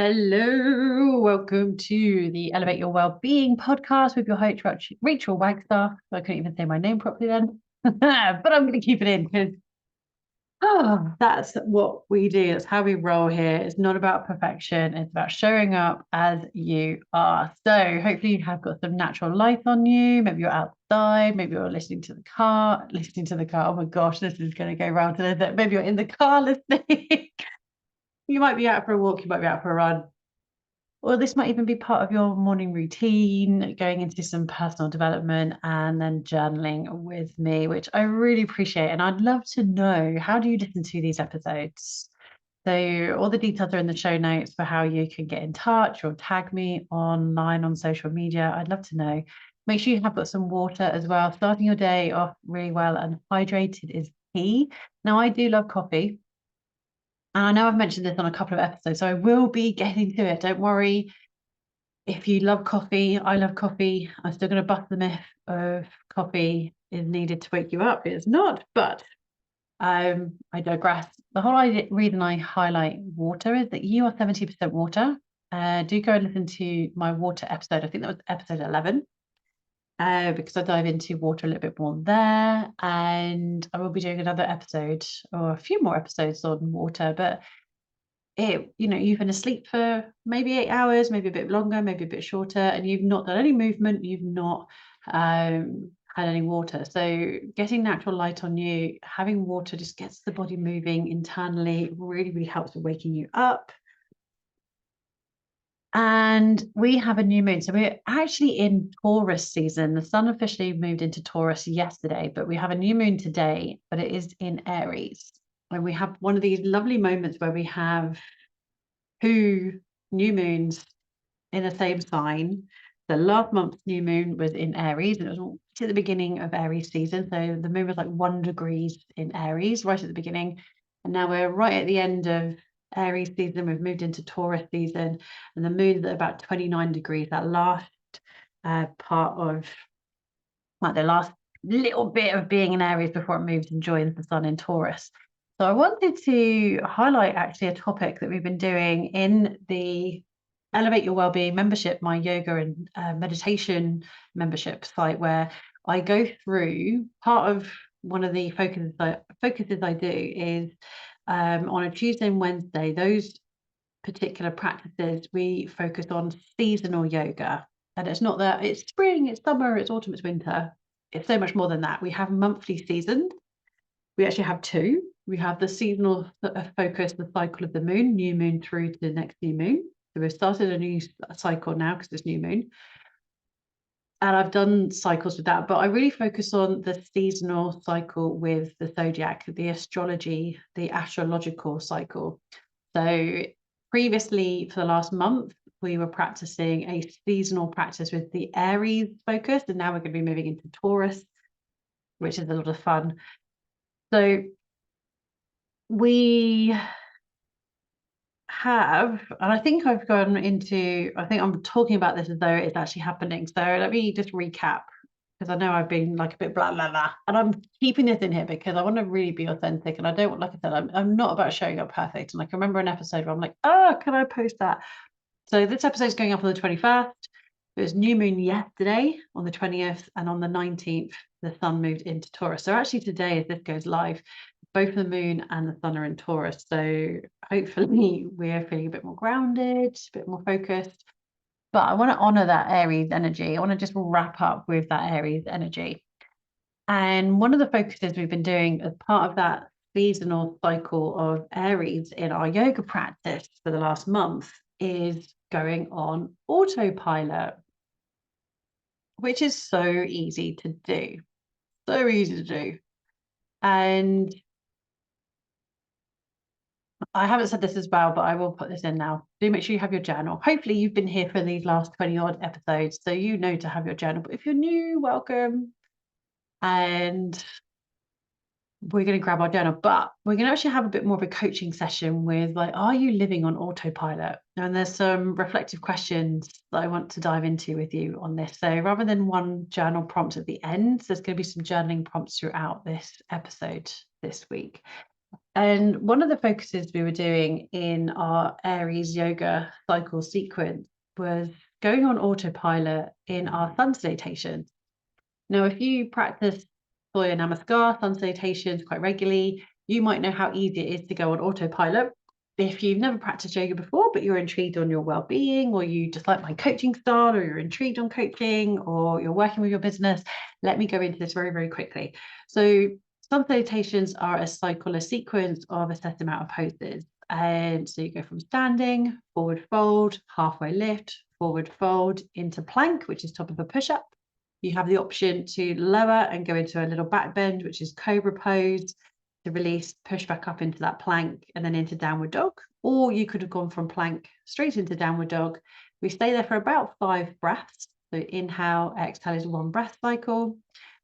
Hello, welcome to the Elevate Your Wellbeing podcast with your host, Rachel Wagstaff. I couldn't even say my name properly then, but I'm going to keep it in because that's what we do. That's how we roll here. It's not about perfection. It's about showing up as you are. So hopefully you have got some natural light on you. Maybe you're outside. Maybe you're listening to the car. Oh my gosh, this is going to go round to this. Maybe you're in the car listening. You might be out for a walk. You might be out for a run. Or this might even be part of your morning routine, going into some personal development and then journaling with me, which I really appreciate. And I'd love to know, how do you listen to these episodes? So all the details are in the show notes for how you can get in touch or tag me online on social media. I'd love to know. Make sure you have got some water as well. Starting your day off really well and hydrated is key. Now, I do love coffee. And I know I've mentioned this on a couple of episodes, so I will be getting to it. Don't worry. If you love coffee, I love coffee. I'm still going to bust the myth of coffee is needed to wake you up. It's not, but I digress. The whole reason I highlight water is that you are 70% water. Do go and listen to my water episode. I think that was episode 11. Because I dive into water a little bit more there, and I will be doing another episode or a few more episodes on water. But you've been asleep for maybe 8 hours, maybe a bit longer, maybe a bit shorter, and you've not done any movement, you've not had any water. So getting natural light on you, having water just gets the body moving internally, really, really helps with waking you up. And we have a new moon. So we're actually in Taurus season. The sun officially moved into Taurus yesterday, but we have a new moon today, but it is in Aries. And we have one of these lovely moments where we have two new moons in the same sign. The last month's new moon was in Aries, and it was at the beginning of Aries season. So the moon was like 1 degree in Aries right at the beginning. And now we're right at the end of Aries season. We've moved into Taurus season, and the moon's at about 29 degrees. That last part of the last little bit of being in Aries before it moves and joins the sun in Taurus. So I wanted to highlight actually a topic that we've been doing in the Elevate Your Wellbeing membership, my yoga and meditation membership site, where I go through part of one of the focuses I do is on a Tuesday and Wednesday, those particular practices, we focus on seasonal yoga. And it's not that it's spring, it's summer, it's autumn, it's winter. It's so much more than that. We have monthly seasons. We actually have two. We have the seasonal focus, the cycle of the moon, new moon through to the next new moon. So we've started a new cycle now because it's new moon. And I've done cycles with that, but I really focus on the seasonal cycle with the zodiac, the astrology, the astrological cycle. So previously, for the last month, we were practicing a seasonal practice with the Aries focus, and now we're going to be moving into Taurus, which is a lot of fun. So we have, and I think I've gone into, I think I'm talking about this as though it's actually happening. So let me just recap, because I know I've been like a bit blah, blah, blah. And I'm keeping this in here because I want to really be authentic. And I don't, like I said, I'm not about showing up perfect. And I can remember an episode where I'm like, oh, can I post that? So this episode is going up on the 21st. It was new moon yesterday on the 20th, and on the 19th, the sun moved into Taurus. So actually today, as this goes live, both the moon and the sun are in Taurus. So hopefully we're feeling a bit more grounded, a bit more focused. But I want to honor that Aries energy. I want to just wrap up with that Aries energy. And one of the focuses we've been doing as part of that seasonal cycle of Aries in our yoga practice for the last month is going on autopilot, which is so easy to do. So easy to do. And I haven't said this as well, but I will put this in now. Do make sure you have your journal. Hopefully you've been here for these last 20 odd episodes, so you know to have your journal. But if you're new, welcome. And we're going to grab our journal, but we're going to actually have a bit more of a coaching session with, like, are you living on autopilot? And there's some reflective questions that I want to dive into with you on this. So rather than one journal prompt at the end, there's going to be some journaling prompts throughout this episode this week. And one of the focuses we were doing in our Aries yoga cycle sequence was going on autopilot in our sun salutations. Now, if you practice Surya Namaskar, sun salutations quite regularly, you might know how easy it is to go on autopilot. If you've never practiced yoga before, but you're intrigued on your well-being, or you just like my coaching style, or you're intrigued on coaching, or you're working with your business, let me go into this very, very quickly. So sun salutations are a cycle, a sequence of a set amount of poses. And so you go from standing, forward fold, halfway lift, forward fold into plank, which is top of a push-up. You have the option to lower and go into a little back bend, which is cobra pose, to release, push back up into that plank and then into downward dog. Or you could have gone from plank straight into downward dog. We stay there for about 5 breaths. So inhale, exhale is 1 breath cycle.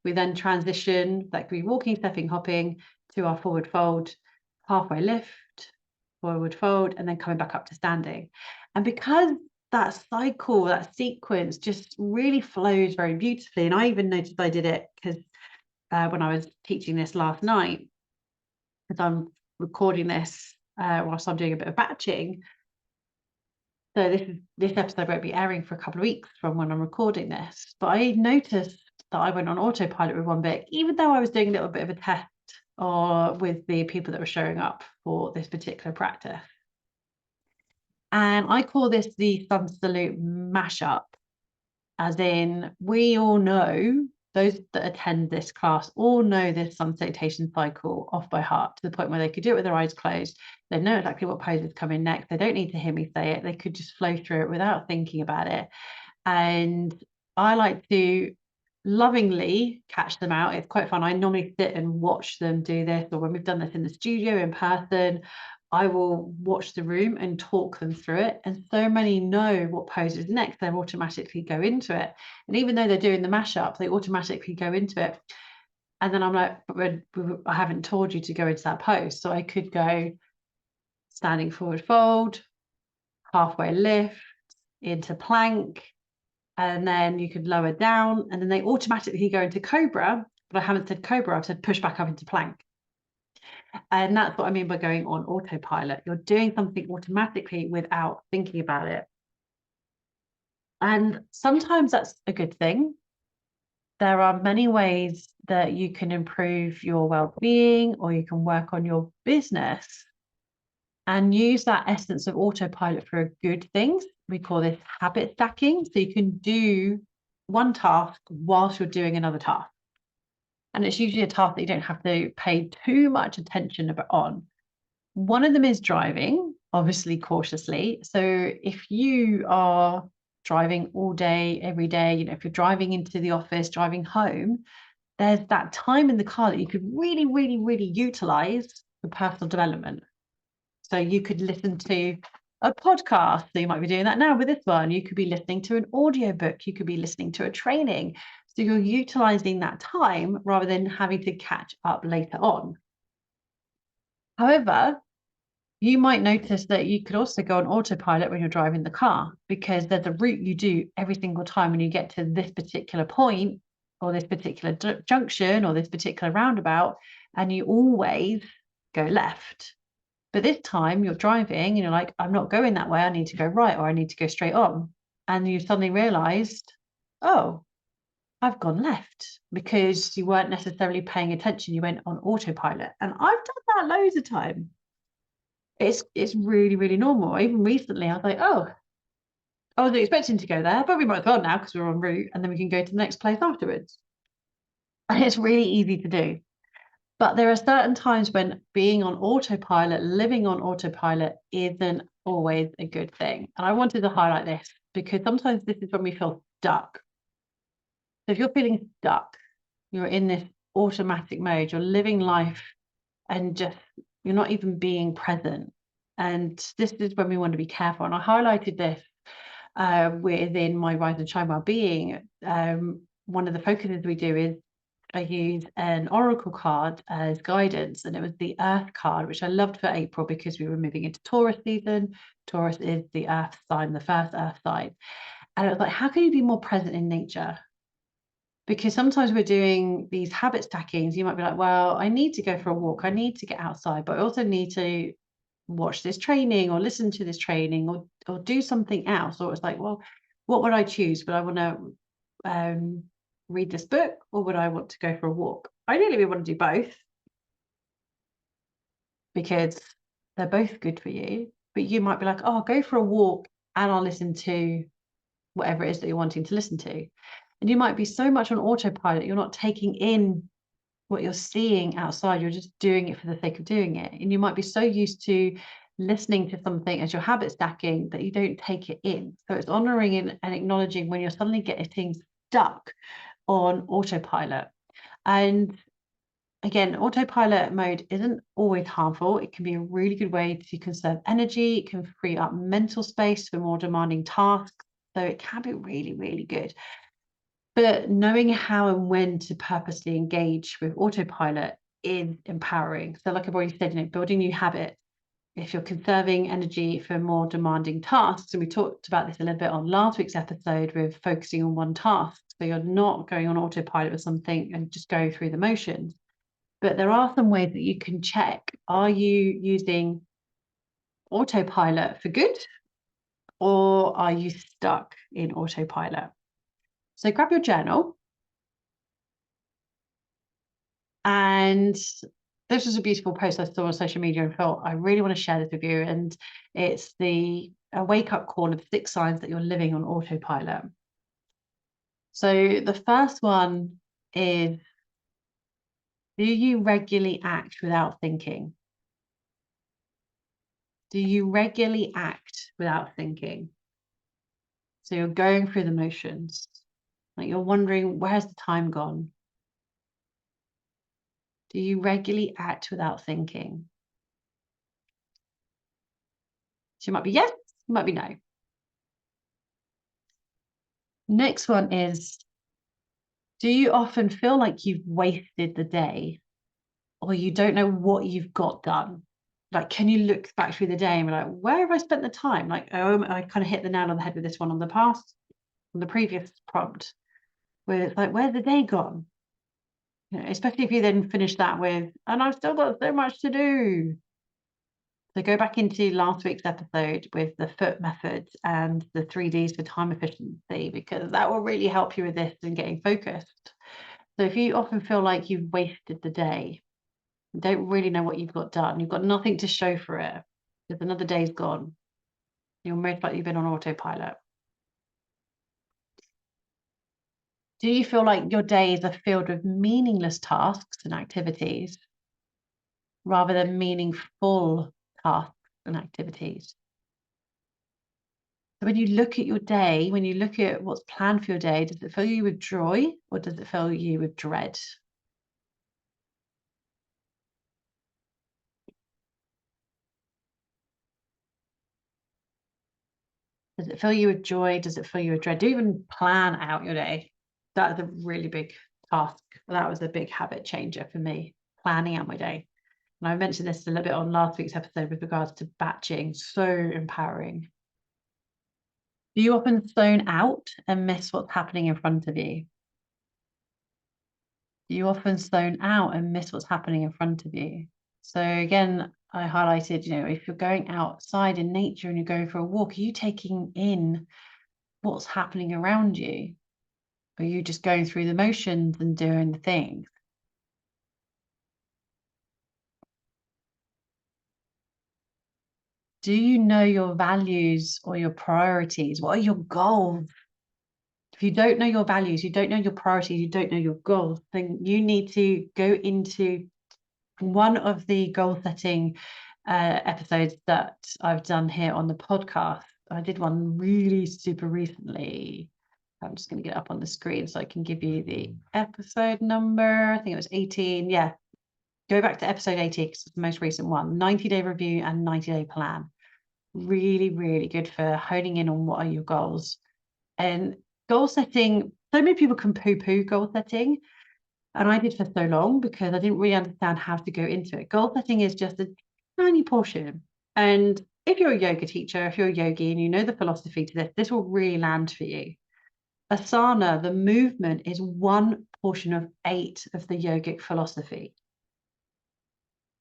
We then transition, that could be walking, stepping, hopping, to our forward fold, halfway lift, forward fold, and then coming back up to standing. And because that cycle, that sequence just really flows very beautifully. And I even noticed I did it because when I was teaching this last night, because I'm recording this whilst I'm doing a bit of batching. So this episode won't be airing for a couple of weeks from when I'm recording this. But I noticed that I went on autopilot with one bit, even though I was doing a little bit of a test with the people that were showing up for this particular practice. And I call this the Sun Salute mashup, as in we all know, those that attend this class all know this sun salutation cycle off by heart, to the point where they could do it with their eyes closed. They know exactly what pose is coming next. They don't need to hear me say it. They could just flow through it without thinking about it. And I like to lovingly catch them out. It's quite fun. I normally sit and watch them do this, or when we've done this in the studio in person, I will watch the room and talk them through it. And so many know what pose is next, they automatically go into it. And even though they're doing the mashup, they automatically go into it. And then I'm like, but I haven't told you to go into that pose. So I could go standing forward fold, halfway lift, into plank, and then you could lower down, and then they automatically go into cobra. But I haven't said cobra, I've said push back up into plank. And that's what I mean by going on autopilot. You're doing something automatically without thinking about it. And sometimes that's a good thing. There are many ways that you can improve your well-being, or you can work on your business and use that essence of autopilot for good things. We call this habit stacking. So you can do one task whilst you're doing another task. And it's usually a task that you don't have to pay too much attention on. One of them is driving, obviously cautiously. So if you are driving all day, every day, if you're driving into the office, driving home, there's that time in the car that you could really, really, really utilize for personal development. So you could listen to a podcast. So you might be doing that now with this one. You could be listening to an audiobook. You could be listening to a training. So you're utilizing that time rather than having to catch up later on. However, you might notice that you could also go on autopilot when you're driving the car, because there's a route you do every single time when you get to this particular point, or this particular junction, or this particular roundabout, and you always go left. But this time you're driving and you're like, I'm not going that way. I need to go right, or I need to go straight on. And you suddenly realized, oh, I've gone left, because you weren't necessarily paying attention. You went on autopilot. And I've done that loads of time. It's really, really normal. Even recently, I was like, oh, I wasn't expecting to go there, but we might as well now because we're en route, and then we can go to the next place afterwards. And it's really easy to do. But there are certain times when being on autopilot, living on autopilot, isn't always a good thing. And I wanted to highlight this because sometimes this is when we feel stuck. So if you're feeling stuck, you're in this automatic mode, you're living life and just you're not even being present. And this is when we want to be careful. And I highlighted this within my Rise and Shine Wellbeing. One of the focuses we do is I use an oracle card as guidance, and it was the Earth card, which I loved for April because we were moving into Taurus season. Taurus is the Earth sign, the first Earth sign. And it was like, how can you be more present in nature? Because sometimes we're doing these habit stackings. You might be like, well, I need to go for a walk. I need to get outside, but I also need to watch this training or listen to this training or do something else. Or it's like, well, what would I choose? Would I want to read this book, or would I want to go for a walk? Ideally, we want to do both because they're both good for you. But you might be like, oh, I'll go for a walk and I'll listen to whatever it is that you're wanting to listen to. And you might be so much on autopilot, you're not taking in what you're seeing outside, you're just doing it for the sake of doing it. And you might be so used to listening to something as your habit stacking that you don't take it in. So it's honoring and acknowledging when you're suddenly getting stuck on autopilot. And again, autopilot mode isn't always harmful. It can be a really good way to conserve energy. It can free up mental space for more demanding tasks. So it can be really, really good. But knowing how and when to purposely engage with autopilot is empowering. So like I've already said, building new habits. If you're conserving energy for more demanding tasks, and we talked about this a little bit on last week's episode with focusing on one task. So you're not going on autopilot with something and just going through the motions. But there are some ways that you can check, are you using autopilot for good, or are you stuck in autopilot? So grab your journal. And this was a beautiful post I saw on social media and felt I really want to share this with you. And it's a wake up call of 6 signs that you're living on autopilot. So the first one is, do you regularly act without thinking? Do you regularly act without thinking? So you're going through the motions, like you're wondering, where's the time gone? Do you regularly act without thinking? So it might be yes, it might be no. Next one is, do you often feel like you've wasted the day, or you don't know what you've got done? Like, can you look back through the day and be like, where have I spent the time? Like, oh, I kind of hit the nail on the head with this one on the previous prompt, where it's like, where's the day gone? Especially if you then finish that with, and I've still got so much to do. So go back into last week's episode with the foot method and the 3Ds for time efficiency, because that will really help you with this and getting focused. So if you often feel like you've wasted the day, don't really know what you've got done, you've got nothing to show for it, because another day's gone, you're most likely been on autopilot. Do you feel like your days are filled with meaningless tasks and activities rather than meaningful tasks and activities? So when you look at your day, when you look at what's planned for your day, does it fill you with joy or does it fill you with dread? Does it fill you with joy? Does it fill you with dread? Do you even plan out your day? That is a really big task. That was a big habit changer for me, planning out my day. And I mentioned this a little bit on last week's episode with regards to batching. So empowering. Do you often zone out and miss what's happening in front of you? Do you often zone out and miss what's happening in front of you? So again, I highlighted, if you're going outside in nature and you're going for a walk, are you taking in what's happening around you? Are you just going through the motions and doing the things? Do you know your values or your priorities? What are your goals? If you don't know your values, you don't know your priorities, you don't know your goals, then you need to go into one of the goal setting episodes that I've done here on the podcast. I did one really super recently. I'm just going to get it up on the screen so I can give you the episode number. I think it was 18. Yeah. Go back to episode 18 because it's the most recent one. 90-day review and 90-day plan. Really, really good for honing in on what are your goals. And goal setting, so many people can poo-poo goal setting. And I did for so long because I didn't really understand how to go into it. Goal setting is just a tiny portion. And if you're a yoga teacher, if you're a yogi and you know the philosophy to this, this will really land for you. Asana, the movement, is one portion of 8 of the yogic philosophy.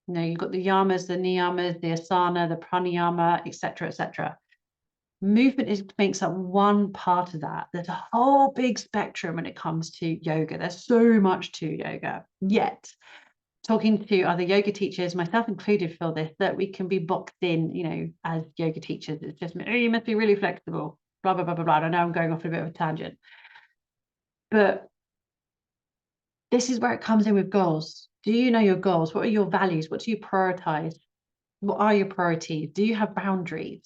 You know, you've got the yamas, the niyamas, the asana, the pranayama, etc., etc. Movement makes up one part of that. There's a whole big spectrum when it comes to yoga. There's so much to yoga. Yet, talking to other yoga teachers, myself included, feel this, that we can be boxed in, you know, as yoga teachers. It's just, oh, you must be really flexible, blah, blah, blah, blah, blah. I know I'm going off a bit of a tangent. But this is where it comes in with goals. Do you know your goals? What are your values? What do you prioritize? What are your priorities? Do you have boundaries?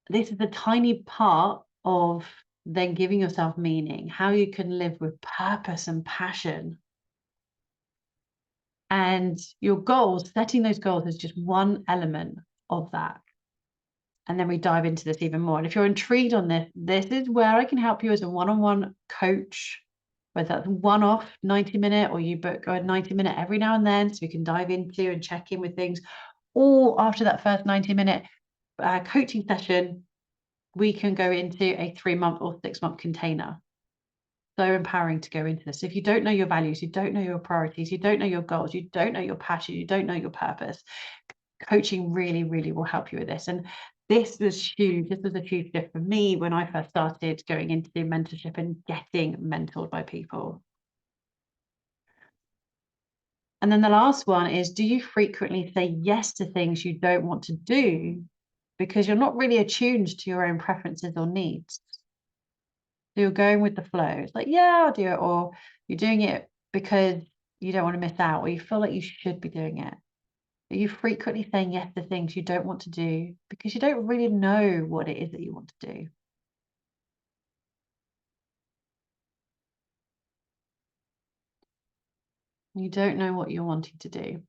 This is a tiny part of then giving yourself meaning, how you can live with purpose and passion. And your goals, setting those goals is just one element of that. And then we dive into this even more. And if you're intrigued on this, this is where I can help you as a one-on-one coach, whether that's one-off 90-minute or you book a 90-minute every now and then, so we can dive into and check in with things. Or after that first 90-minute coaching session, we can go into a 3-month or 6-month container. So empowering to go into this. If you don't know your values, you don't know your priorities, you don't know your goals, you don't know your passion, you don't know your purpose, coaching really, really will help you with this. And this was huge. This was a huge shift for me when I first started going into mentorship and getting mentored by people. And then the last one is, do you frequently say yes to things you don't want to do because you're not really attuned to your own preferences or needs? So you're going with the flow. It's like, yeah, I'll do it. Or you're doing it because you don't want to miss out, or you feel like you should be doing it. Are you frequently saying yes to things you don't want to do because you don't really know what it is that you want to do? You don't know what you're wanting to do.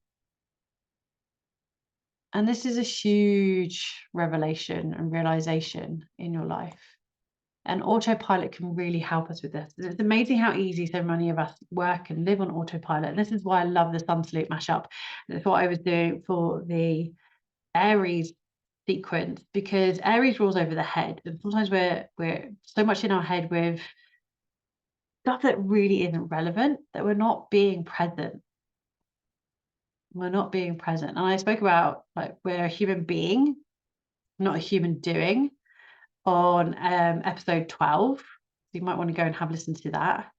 And this is a huge revelation and realization in your life. And autopilot can really help us with this. It's amazing how easy so many of us work and live on autopilot. And this is why I love the Sun Salute mashup. That's what I was doing for the Aries sequence, because Aries rules over the head. And sometimes we're so much in our head with stuff that really isn't relevant that we're not being present. We're not being present. And I spoke about, like, we're a human being, not a human doing, on episode 12. So you might want to go and have a listen to that.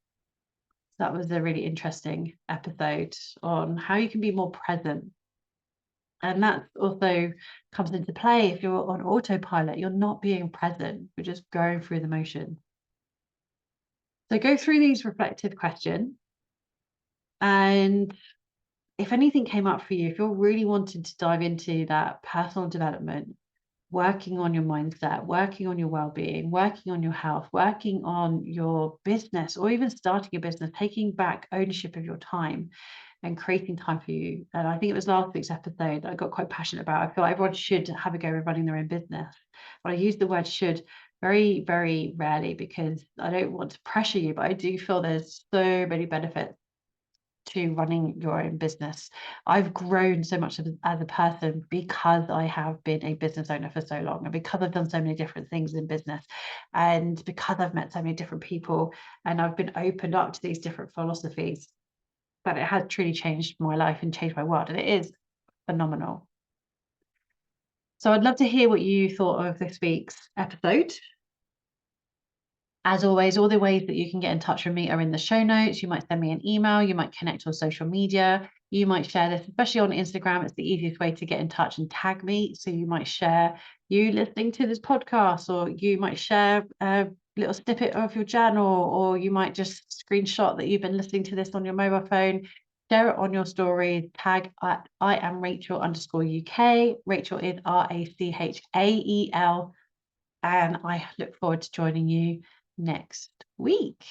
That was a really interesting episode on how you can be more present. And that also comes into play if you're on autopilot, you're not being present, you're just going through the motions. So go through these reflective questions. And if anything came up for you, if you're really wanting to dive into that personal development, working on your mindset, working on your well-being, working on your health, working on your business, or even starting a business, taking back ownership of your time and creating time for you. And I think it was last week's episode that I got quite passionate about. I feel like everyone should have a go at running their own business. But I use the word should very, very rarely because I don't want to pressure you, but I do feel there's so many benefits to running your own business. I've grown so much as a person because I have been a business owner for so long, and because I've done so many different things in business, and because I've met so many different people, and I've been opened up to these different philosophies, that it has truly changed my life and changed my world, and it is phenomenal. So I'd love to hear what you thought of this week's episode. As always, all the ways that you can get in touch with me are in the show notes. You might send me an email, you might connect on social media, you might share this, especially on Instagram. It's the easiest way to get in touch and tag me. So you might share you listening to this podcast, or you might share a little snippet of your journal, or you might just screenshot that you've been listening to this on your mobile phone. Share it on your story, tag at I am Rachael_UK. Rachael is Rachael. And I look forward to joining you next week.